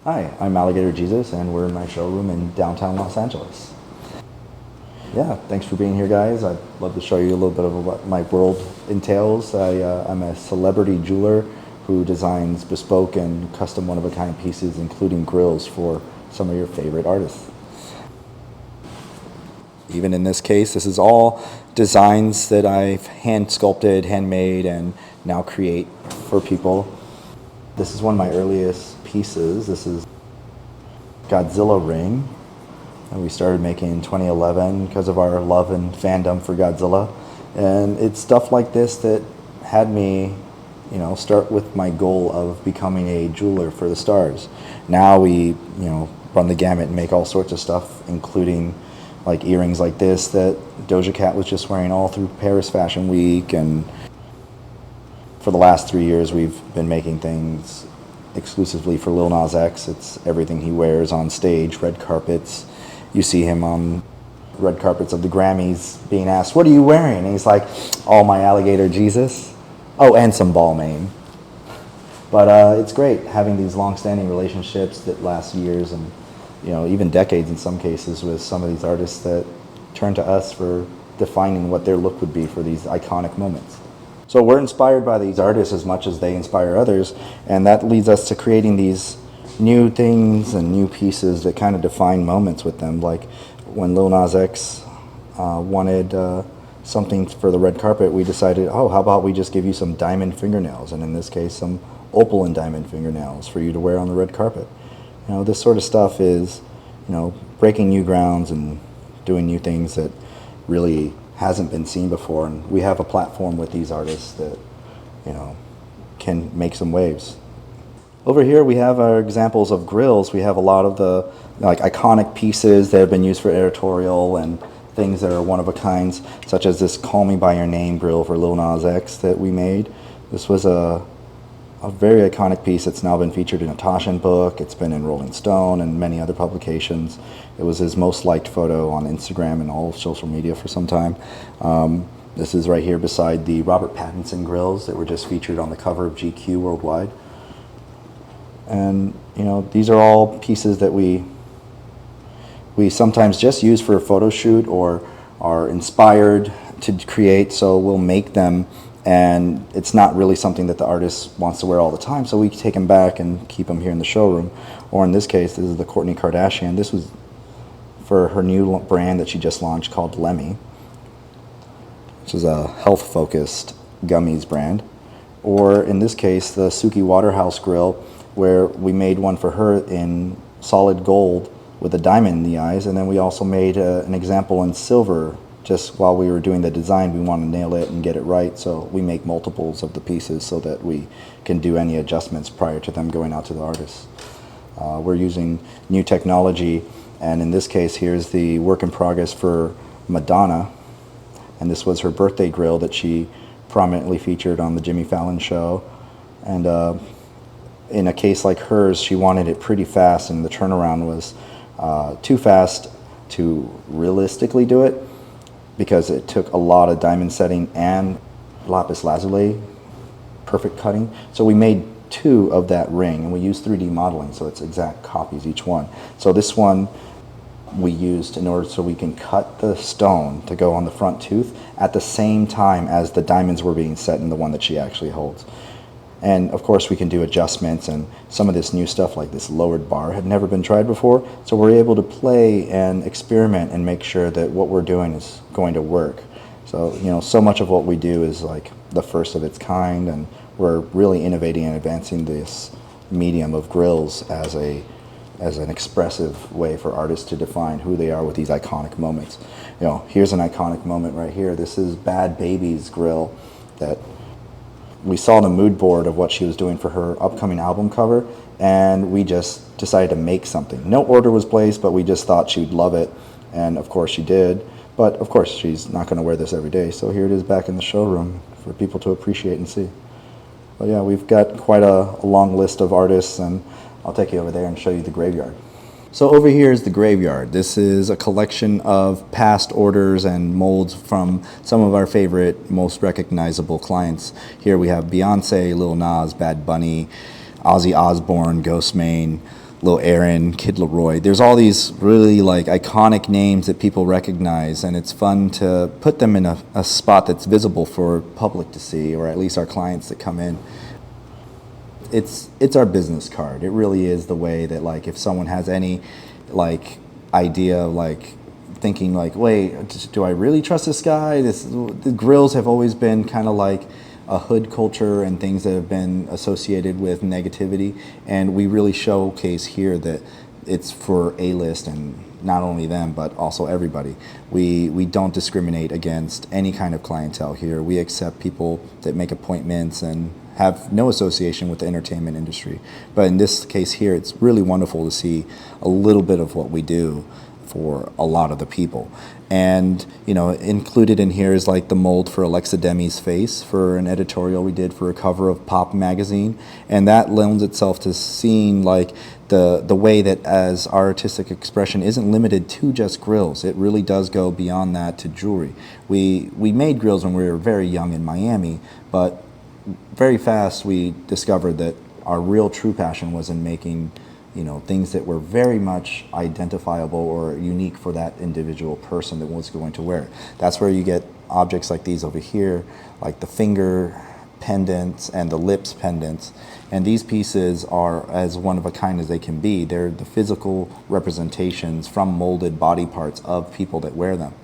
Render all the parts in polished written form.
Hi, I'm Alligator Jesus, and we're in my showroom in downtown Los Angeles. Yeah, thanks for being here, guys. I'd love to show you a little bit of what my world entails. I'm a celebrity jeweler who designs bespoke and custom one-of-a-kind pieces, including grills for some of your favorite artists. Even in this case, this is all designs that I've hand sculpted, handmade, and now create for people. This is one of my earliest pieces. This is Godzilla ring, and we started making in 2011 because of our love and fandom for Godzilla. And it's stuff like this that had me, start with my goal of becoming a jeweler for the stars. Now we, run the gamut and make all sorts of stuff, including like earrings like this that Doja Cat was just wearing all through Paris Fashion Week. And for the last 3 years, we've been making things exclusively for Lil Nas X. It's everything he wears on stage, red carpets. You see him on red carpets of the Grammys being asked, "What are you wearing?" And he's like, "All my Alligator Jesus." Oh, and some Balmain. But it's great having these long-standing relationships that last years and even decades in some cases with some of these artists that turn to us for defining what their look would be for these iconic moments. So we're inspired by these artists as much as they inspire others, and that leads us to creating these new things and new pieces that kind of define moments with them. Like when Lil Nas X wanted something for the red carpet, we decided, how about we just give you some diamond fingernails, and in this case some opal and diamond fingernails for you to wear on the red carpet. This sort of stuff is, breaking new grounds and doing new things that really hasn't been seen before, and we have a platform with these artists that can make some waves. Over here we have our examples of grills. We have a lot of the iconic pieces that have been used for editorial and things that are one of a kinds, such as this Call Me By Your Name grill for Lil Nas X that we made. This was a very iconic piece. It's now been featured in a Taschen book. It's been in Rolling Stone and many other publications. It was his most liked photo on Instagram and all of social media for some time. This is right here beside the Robert Pattinson grills that were just featured on the cover of GQ Worldwide. And these are all pieces that we sometimes just use for a photo shoot or are inspired to create, so we'll make them, and it's not really something that the artist wants to wear all the time, so we take them back and keep them here in the showroom. Or in this case, this is the Kourtney Kardashian. This was for her new brand that she just launched called Lemmy, which is a health-focused gummies brand. Or in this case, the Suki Waterhouse grill, where we made one for her in solid gold with a diamond in the eyes, and then we also made an example in silver. Just while we were doing the design, we want to nail it and get it right, so we make multiples of the pieces so that we can do any adjustments prior to them going out to the artists. We're using new technology, and in this case, here's the work in progress for Madonna, and this was her birthday grill that she prominently featured on the Jimmy Fallon show. And in a case like hers, she wanted it pretty fast, and the turnaround was too fast to realistically do it, because it took a lot of diamond setting and lapis lazuli, perfect cutting. So we made 2 of that ring, and we used 3D modeling, so it's exact copies each one. So this one we used in order so we can cut the stone to go on the front tooth at the same time as the diamonds were being set in the one that she actually holds. And of course we can do adjustments, and some of this new stuff like this lowered bar had never been tried before, so we're able to play and experiment and make sure that what we're doing is going to work. So so much of what we do is like the first of its kind, and we're really innovating and advancing this medium of grills as an expressive way for artists to define who they are with these iconic moments. Here's an iconic moment right here. This is Bad Baby's grill that we saw the mood board of what she was doing for her upcoming album cover, and we just decided to make something. No order was placed, but we just thought she'd love it, and of course she did. But of course she's not going to wear this every day, so here it is back in the showroom for people to appreciate and see. But yeah, we've got quite a long list of artists, and I'll take you over there and show you the graveyard. So over here is the graveyard. This is a collection of past orders and molds from some of our favorite, most recognizable clients. Here we have Beyonce, Lil Nas, Bad Bunny, Ozzy Osbourne, Ghostmane, Lil Aaron, Kid Leroy. There's all these really like iconic names that people recognize, and it's fun to put them in a spot that's visible for public to see, or at least our clients that come in. It's our business card. It really is the way that, like, if someone has any like idea of like thinking like, wait, do I really trust this guy? The grills have always been kind of like a hood culture and things that have been associated with negativity, and we really showcase here that it's for A-list, and not only them but also everybody. We don't discriminate against any kind of clientele here. We accept people that make appointments and have no association with the entertainment industry. But in this case here, it's really wonderful to see a little bit of what we do for a lot of the people. And, you know, included in here is like the mold for Alexa Demi's face for an editorial we did for a cover of Pop magazine. And that lends itself to seeing like the way that as our artistic expression isn't limited to just grills. It really does go beyond that to jewelry. We made grills when we were very young in Miami, but very fast we discovered that our real true passion was in making, you know, things that were very much identifiable or unique for that individual person that was going to wear it. That's where you get objects like these over here, like the finger pendants and the lips pendants. And these pieces are as one of a kind as they can be. They're the physical representations from molded body parts of people that wear them.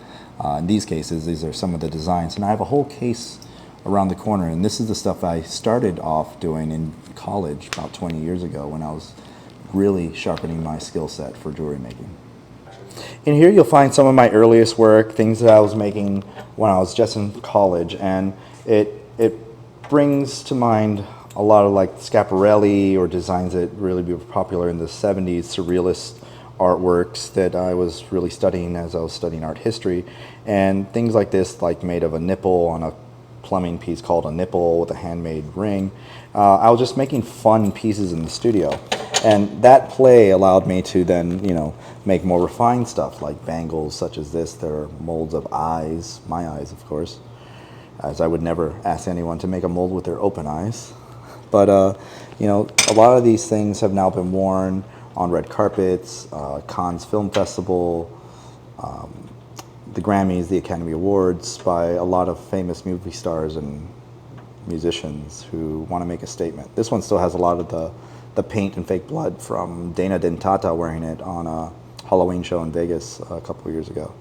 In these cases, these are some of the designs. And I have a whole case around the corner, and this is the stuff I started off doing in college about 20 years ago when I was really sharpening my skill set for jewelry making. In here you'll find some of my earliest work, things that I was making when I was just in college, and it brings to mind a lot of like Schiaparelli or designs that really were popular in the 70s, surrealist artworks that I was really studying as I was studying art history, and things like this, like made of a nipple on a plumbing piece called a nipple with a handmade ring. I was just making fun pieces in the studio, and that play allowed me to then, you know, make more refined stuff like bangles such as this. There are molds of eyes, my eyes of course, as I would never ask anyone to make a mold with their open eyes. But you know, a lot of these things have now been worn on red carpets, Cannes Film Festival, the Grammys, the Academy Awards, by a lot of famous movie stars and musicians who want to make a statement. This one still has a lot of the paint and fake blood from Dana Dentata wearing it on a Halloween show in Vegas a couple of years ago.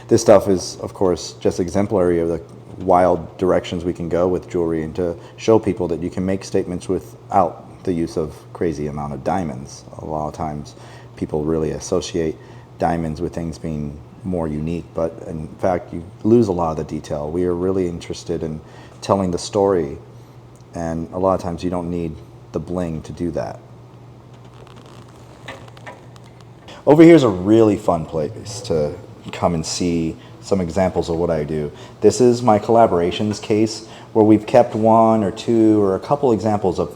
This stuff is, of course, just exemplary of the wild directions we can go with jewelry, and to show people that you can make statements without the use of crazy amount of diamonds. A lot of times people really associate diamonds with things being more unique, but in fact you lose a lot of the detail. We are really interested in telling the story, and a lot of times you don't need the bling to do that. Over here is a really fun place to come and see some examples of what I do. This is my collaborations case, where we've kept one or two or a couple examples of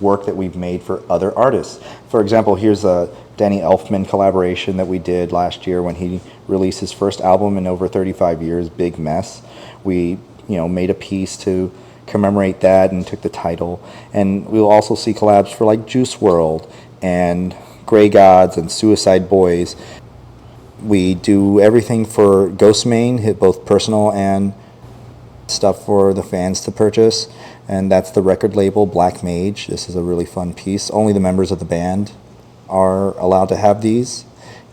work that we've made for other artists. For example, here's a Danny Elfman collaboration that we did last year when he released his first album in over 35 years, Big Mess. We, you know, made a piece to commemorate that and took the title. And we'll also see collabs for like Juice WRLD and Grey Gods and Suicide Boys. We do everything for Ghostmane, hit both personal and stuff for the fans to purchase, and that's the record label Black Mage. This is a really fun piece. Only the members of the band are allowed to have these,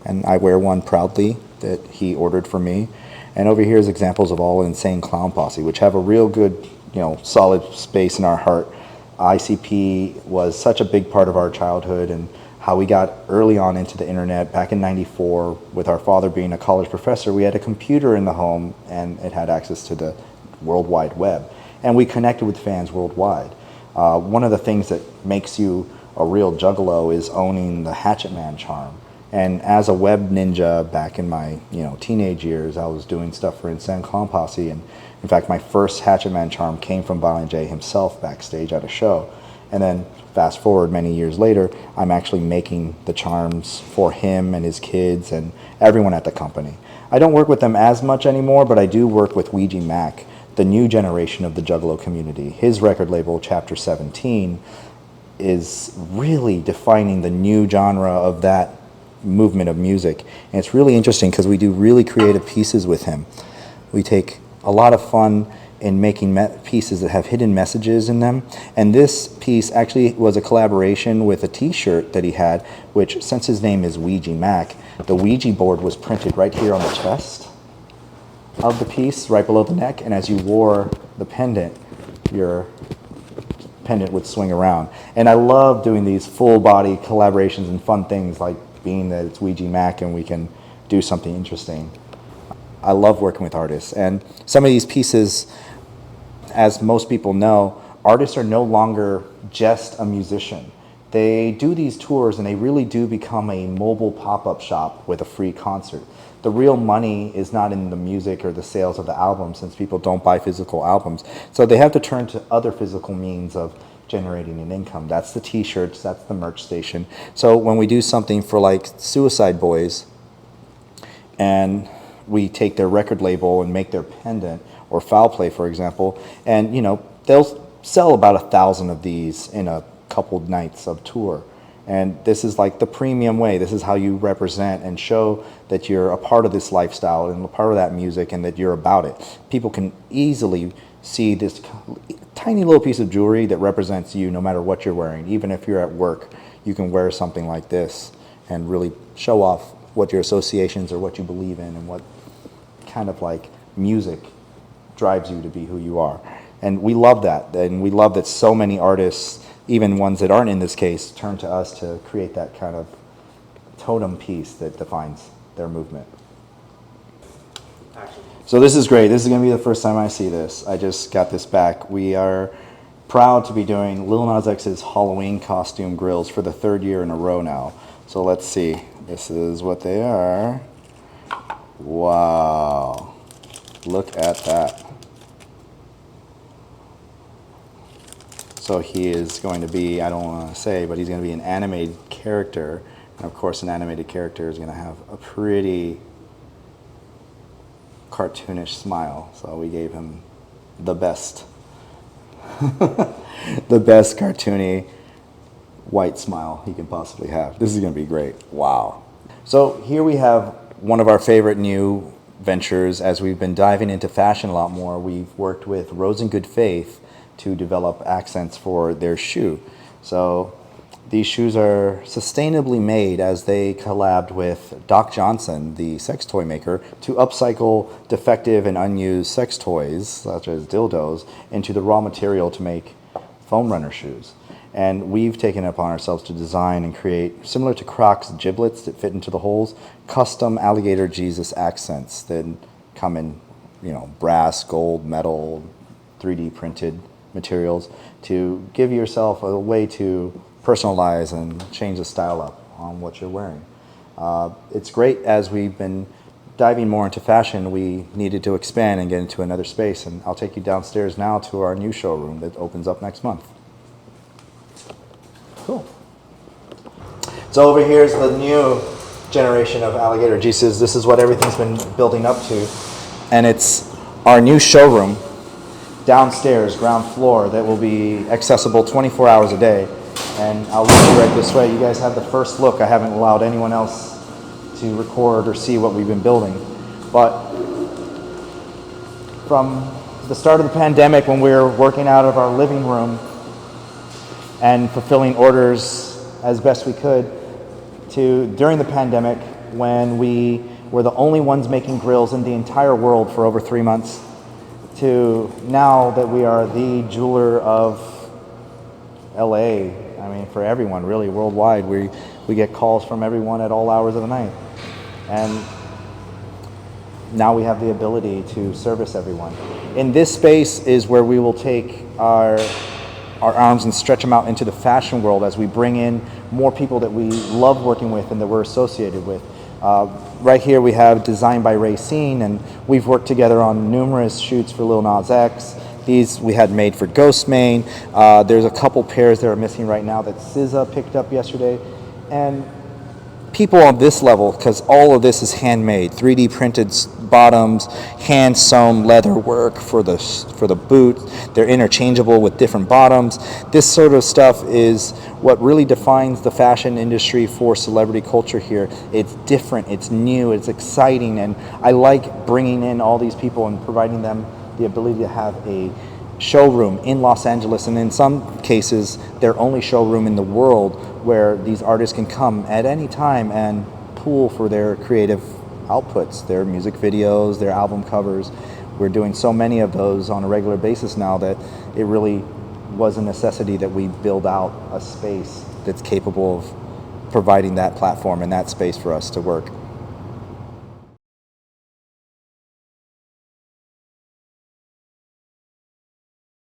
and I wear one proudly that he ordered for me. And over here is examples of all Insane Clown Posse, which have a real good, you know, solid space in our heart. ICP was such a big part of our childhood, and how we got early on into the internet back in '94. With our father being a college professor, we had a computer in the home, and it had access to the World Wide Web, and we connected with fans worldwide. One of the things that makes you a real juggalo is owning the Hatchet Man charm. And as a web ninja back in my, you know, teenage years, I was doing stuff for Insane Clown Posse, and in fact my first Hatchet Man charm came from Violent J himself backstage at a show. And then fast forward many years later, I'm actually making the charms for him and his kids and everyone at the company. I don't work with them as much anymore, but I do work with Ouija Mac, the new generation of the Juggalo community. His record label, Chapter 17, is really defining the new genre of that movement of music. And it's really interesting because we do really creative pieces with him. We take a lot of fun in making pieces that have hidden messages in them. And this piece actually was a collaboration with a t-shirt that he had, which, since his name is Ouija Mac, the Ouija board was printed right here on the chest of the piece, right below the neck. And as you wore the pendant, your pendant would swing around. And I love doing these full body collaborations and fun things, like being that it's Ouija Mac and we can do something interesting. I love working with artists, and some of these pieces, as most people know, artists are no longer just a musician. They do these tours and they really do become a mobile pop-up shop with a free concert. The real money is not in the music or the sales of the album, since people don't buy physical albums. So they have to turn to other physical means of generating an income. That's the t-shirts, that's the merch station. So when we do something for like Suicide Boys, and we take their record label and make their pendant, or Foul Play, for example, and they'll sell about 1,000 of these in a couple nights of tour. And this is like the premium way. This is how you represent and show that you're a part of this lifestyle and a part of that music and that you're about it. People can easily see this tiny little piece of jewelry that represents you no matter what you're wearing. Even if you're at work, you can wear something like this and really show off what your associations or what you believe in and what kind of like music drives you to be who you are. And we love that. And we love that so many artists, even ones that aren't in this case, turn to us to create that kind of totem piece that defines their movement. So this is great. This is going to be the first time I see this. I just got this back. We are proud to be doing Lil Nas X's Halloween costume grills for the 3rd year in a row now. So let's see. This is what they are. Wow. Look at that. So he is going to be, I don't want to say, but he's going to be an animated character. And of course, an animated character is going to have a pretty cartoonish smile. So we gave him the best, the best cartoony white smile he can possibly have. This is going to be great. Wow. So here we have one of our favorite new ventures. As we've been diving into fashion a lot more, we've worked with Rose in Good Faith to develop accents for their shoe. So these shoes are sustainably made as they collabed with Doc Johnson, the sex toy maker, to upcycle defective and unused sex toys, such as dildos, into the raw material to make foam runner shoes. And we've taken it upon ourselves to design and create, similar to Crocs giblets that fit into the holes, custom Alligator Jesus accents that come in, brass, gold, metal, 3D printed materials to give yourself a way to personalize and change the style up on what you're wearing. It's great. As we've been diving more into fashion, we needed to expand and get into another space, and I'll take you downstairs now to our new showroom that opens up next month. Cool. So over here is the new generation of Alligator Jesus. This is what everything's been building up to, and it's our new showroom downstairs, ground floor, that will be accessible 24 hours a day. And I'll lead you right this way. You guys have the first look. I haven't allowed anyone else to record or see what we've been building. But from the start of the pandemic, when we were working out of our living room and fulfilling orders as best we could, to during the pandemic, when we were the only ones making grills in the entire world for over 3 months, to now that we are the jeweler of LA, I mean, for everyone, really, worldwide. We get calls from everyone at all hours of the night. And now we have the ability to service everyone. In this space is where we will take our arms and stretch them out into the fashion world as we bring in more people that we love working with and that we're associated with. Right here we have Designed by Racine, and we've worked together on numerous shoots for Lil Nas X. These we had made for Ghostmane. There's a couple pairs that are missing right now that SZA picked up yesterday. And people on this level, because all of this is handmade, 3D printed bottoms, hand sewn leather work for the boot. They're interchangeable with different bottoms. This sort of stuff is what really defines the fashion industry for celebrity culture here. It's different, it's new, it's exciting, and I like bringing in all these people and providing them the ability to have a showroom in Los Angeles, and in some cases their only showroom in the world, where these artists can come at any time and pool for their creative outputs, their music videos, their album covers. We're doing so many of those on a regular basis now that it really was a necessity that we build out a space that's capable of providing that platform and that space for us to work.